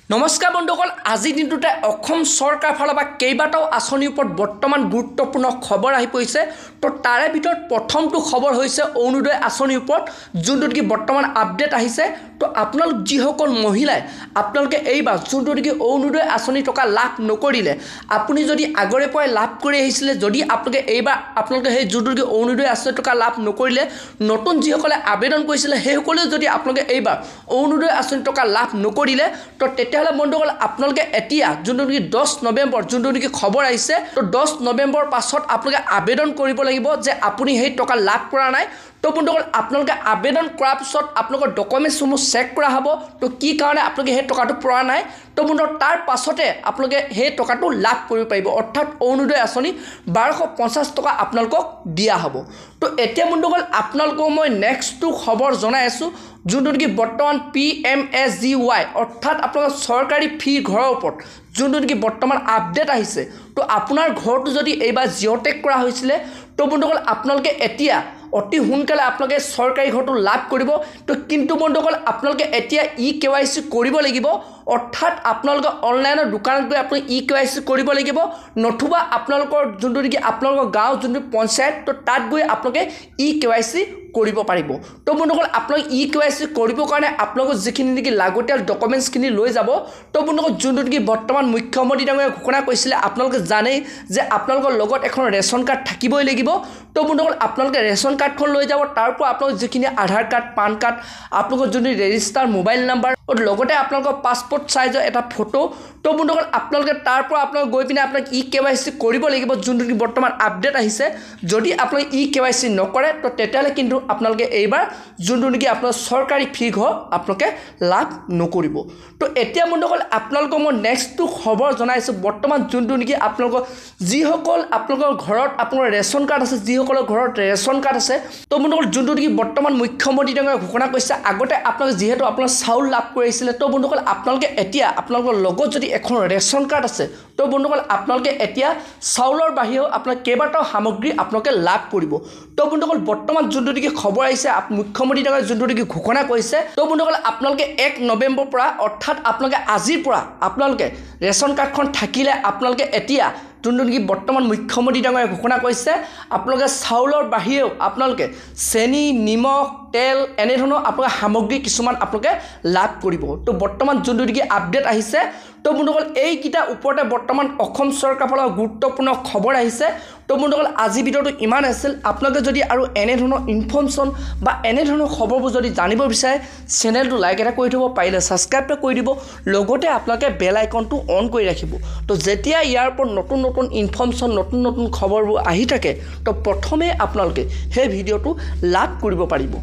নমস্কাৰ বন্ধুসকল, আজিৰ দিনটোতে অসম চৰকাৰ ফালৰ পৰা কেইবাটাও আঁচনিৰ ওপৰত বৰ্তমান গুৰুত্বপূৰ্ণ খবৰ আহি পৰিছে। তো তাৰে ভিতৰত প্ৰথমটো খবৰ হৈছে অৰুণোদয় আঁচনিৰ ওপৰত, যোনটো নেকি বৰ্তমান আপডেট আহিছে। তো আপোনালোক যিসকল মহিলাই আপোনালোকে এইবাৰ যোনটো নেকি অৰুণোদয় আঁচনি টকা লাভ নকৰিলে, আপুনি যদি আগৰে পৰাই লাভ কৰি আহিছিলে, যদি আপোনালোকে এইবাৰ আপোনালোকে সেই যোনটো নেকি অৰুণোদয় আঁচনি টকা লাভ নকৰিলে, নতুন যিসকলে আবেদন কৰিছিলে সেইসকলেও যদি আপোনালোকে এইবাৰ অৰুণোদয় আঁচনি টকা লাভ নকৰিলে, তো তেতিয়াহ'লে বন্ধুসকল আপোনালোকে এতিয়া যোনটো নেকি 10 নৱেম্বৰ যোনটো নেকি খবৰ আহিছে, তো 10 নৱেম্বৰ পাছত আপোনালোকে আবেদন কৰিব লাগিব যে আপুনি সেই টকা লাভ কৰা নাই। তো বন্ধুসকল আপোনালোকে আবেদন কৰাৰ পিছত আপোনালোকৰ ডকুমেণ্টছসমূহ চেক কৰা হ'ব, তো কি কাৰণে আপোনালোকে সেই টকাটো পোৱা নাই। তো বন্ধুসকল তাৰ পাছতে আপোনালোকে সেই টকাটো লাভ কৰিব পাৰিব, অৰ্থাৎ অৰুণোদয় আঁচনি 1250 টকা আপোনালোকক দিয়া হ'ব। তো এতিয়া বন্ধুসকল আপোনালোকক মই নেক্সটটো খবৰ জনাই আছোঁ, যোনটো নেকি বৰ্তমান PMSGY অৰ্থাৎ আপোনালোকৰ চৰকাৰী ফি ঘৰৰ ওপৰত যোনটো নেকি বৰ্তমান আপডেট আহিছে। তো আপোনাৰ ঘৰটো যদি এইবাৰ জিঅ'টেক কৰা হৈছিলে, তো বন্ধুসকল আপোনালোকে এতিয়া অতি সোনকালে আপোনালোকে চৰকাৰী ঘৰটো লাভ কৰিব। তো কিন্তু বন্ধুসকল আপোনালোকে এতিয়া EKYC কৰিব লাগিব, অৰ্থাৎ আপোনালোকে অনলাইনৰ দোকানত গৈ আপুনি EKYC কৰিব লাগিব, নতুবা আপোনালোকৰ যোনটো নেকি আপোনালোকৰ গাঁও যোনটো পঞ্চায়ত, তো তাত গৈ আপোনালোকে EKYC কৰিব পাৰিব। তো বন্ধুসকল আপোনালোকে EKYC কৰিবৰ কাৰণে আপোনালোকৰ যিখিনি নেকি লাগতিয়াল ডকুমেণ্টছখিনি লৈ যাব। তো বন্ধুসকল যোনটো নেকি বৰ্তমান মুখ্যমন্ত্ৰী ডাঙৰীয়াই ঘোষণা কৰিছিলে, আপোনালোকে জানেই যে আপোনালোকৰ লগত এখন ৰেচন কাৰ্ড থাকিবই লাগিব। তো বন্ধুসকল আপোনালোকে ৰেচন কাৰ্ডখন লৈ যাব, তাৰপৰা আপোনালোকৰ যিখিনি আধাৰ কাৰ্ড, পান কাৰ্ড, আপোনালোকৰ যোনটো ৰেজিষ্টাৰ মোবাইল নাম্বাৰ, লগতে আপোনালোকৰ পাছপোৰ্ট চাইজৰ এটা ফটো। তো বন্ধুসকল আপোনালোকে তাৰপৰা আপোনালোকে গৈ পিনে আপোনাক EKYC কৰিব লাগিব, যোনটো নেকি বৰ্তমান আপডেট আহিছে। যদি আপোনালোকে EKYC নকৰে, তো তেতিয়াহ'লে কিন্তু আপোনালোকে এইবাৰ যোনটো নেকি আপোনাৰ চৰকাৰী ফি ঘৰ আপোনালোকে লাভ নকৰিব। তো এতিয়া বন্ধুসকল আপোনালোকক মই নেক্সটটো খবৰ জনাইছোঁ, বৰ্তমান যোনটো নেকি আপোনালোকৰ যিসকল আপোনালোকৰ ঘৰত আপোনালোকৰ ৰেচন কাৰ্ড আছে, যিসকলৰ ঘৰত ৰেচন কাৰ্ড আছে, তো বন্ধুসকল যোনটো নেকি বৰ্তমান মুখ্যমন্ত্ৰী ডাঙৰীয়াই ঘোষণা কৰিছে, আগতে আপোনালোকে যিহেতু আপোনাৰ চাউল লাভ কৰিছিলে, তো বন্ধুসকল আপোনালোকে এতিয়া আপোনালোকৰ লগত যদি এখন ৰেচন কাৰ্ড আছে, তো বন্ধুসকল আপোনালোকে এতিয়া চাউলৰ বাহিৰেও আপোনাৰ কেইবাটাও সামগ্ৰী আপোনালোকে লাভ কৰিব। তো বন্ধুসকল বৰ্তমান যোনটো নেকি খবৰ আহিছে, মুখ্যমন্ত্ৰী ডাঙৰীয়াই যোনটো নেকি ঘোষণা কৰিছে, তো বন্ধুসকল আপোনালোকে 1 নৱেম্বৰৰ পৰা অৰ্থাৎ আপোনালোকে আজিৰ পৰা আপোনালোকে ৰেচন কাৰ্ডখন থাকিলে আপোনালোকে এতিয়া যোনটো নেকি বৰ্তমান মুখ্যমন্ত্ৰী ডাঙৰীয়াই ঘোষণা কৰিছে, আপোনালোকে চাউলৰ বাহিৰেও আপোনালোকে চেনি, নিমখ, তেল এনেধৰণৰ আপোনালোকে সামগ্ৰী কিছুমান আপোনালোকে লাভ কৰিব। তো বৰ্তমান যোনটো নেকি আপডেট আহিছে, তো বন্ধুসকল এইকেইটা ওপৰতে বৰ্তমান অসম চৰকাৰৰ ফালৰ গুৰুত্বপূৰ্ণ খবৰ আহিছে। তো বন্ধুসকল আজি ভিডিঅ'টো ইমান আছিল। আপোনালোকে যদি আৰু এনেধৰণৰ ইনফৰ্মেশ্যন বা এনেধৰণৰ খবৰবোৰ যদি জানিব বিচাৰে, চেনেলটো লাইক এটা কৰি থ'ব, পাৰিলে ছাবস্ক্ৰাইব এটা কৰি দিব, লগতে আপোনালোকে বেল আইকনটো অন কৰি ৰাখিব। তো যেতিয়া ইয়াৰ ওপৰত নতুন নতুন ইনফৰ্মেশ্যন, নতুন নতুন খবৰবোৰ আহি থাকে, তো প্ৰথমে আপোনালোকে সেই ভিডিঅ'টো লাভ কৰিব পাৰিব।